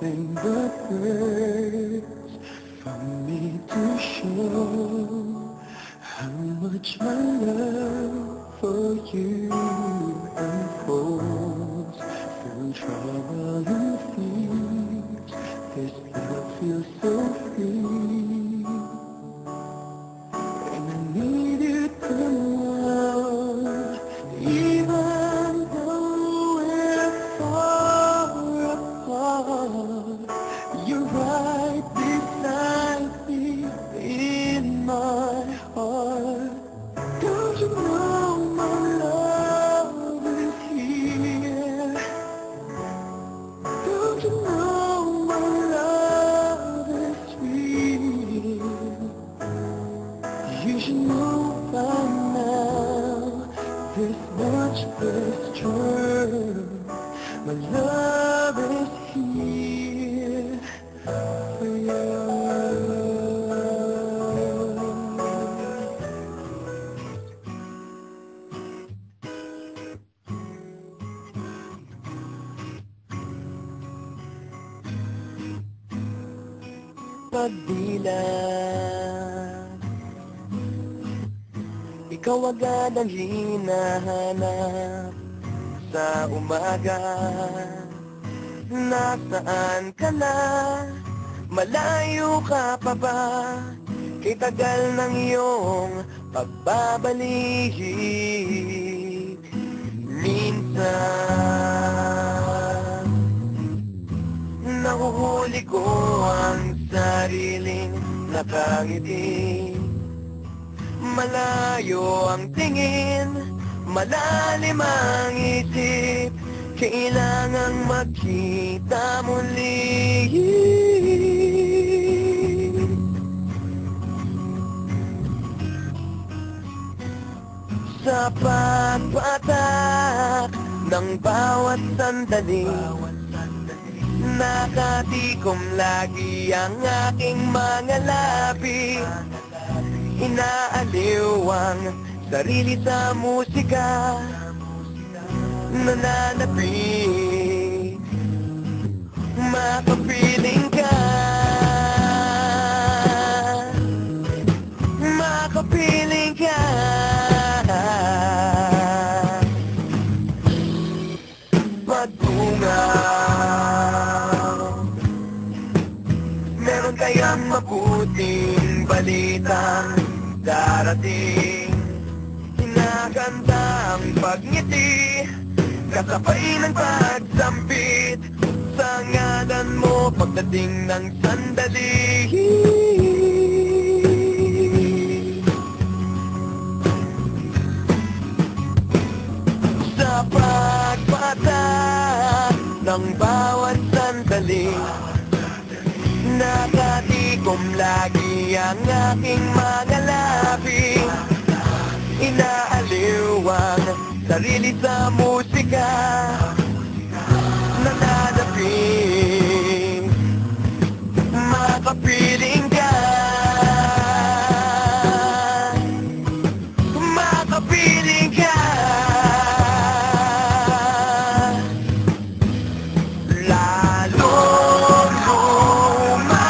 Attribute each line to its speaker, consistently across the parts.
Speaker 1: nothing but words for me to show how much my love for you unfolds through trouble and fears. This love feels so free, and I need you to know, even though we're far apart, you're right beside me in my heart. Don't you know my love is here? Don't you know my love is real? You should know by now, this much is true. My love is here for you. Pagdilat, ikaw agad ang hinahanap sa umaga. Nasaan ka na? Malayo ka pa ba? Kay tagal ng iyong pagbabalik. Minsan nahuhuli ko ang sariling nakangiti. Malayo ang tingin, malalim ang isip, kailangang magkita muli. Sa pagpatak ng bawat sandali, nakatikom lagi ang aking mga labi. Inaaliw ang sarili sa musika, nananapig, makapiling ka, makapiling ka. Pagtungaw, meron kayang mabuting balitang darating. Hinaganda ang pagngiti, kasabay ng pagsampit sa ngalan mo pagdating ng sandali. Sa pagpatak ng bawat sandali, nakatikom lagi ang aking mga labi. Inaaliw ang sarili sa musika, nananapig, makapiling ka, makapiling ka. Lalong lumalapit,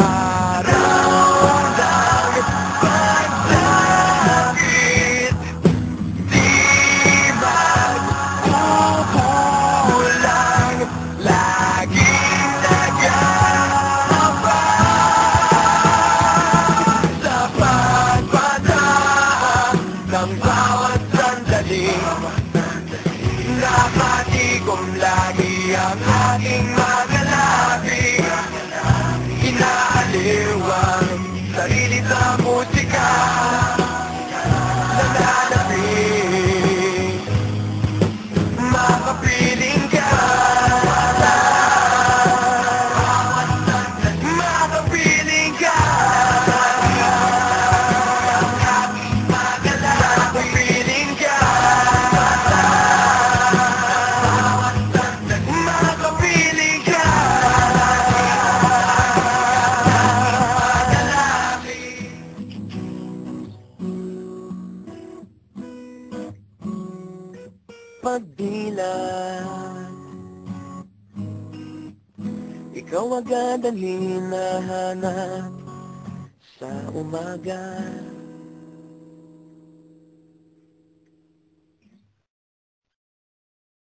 Speaker 1: araw ng pagsapit, di magkukulang, laging nag-aabang sa pagpatak ng bawat sandali. Nakatikom lagi ang aking mga labi. Inaaliw ang sarili sa musika, nananapig, makapiling ka, makapiling ka. Makapiling ka, makapiling ka. Pagdilat, ikaw agad ang hinahanap sa umaga.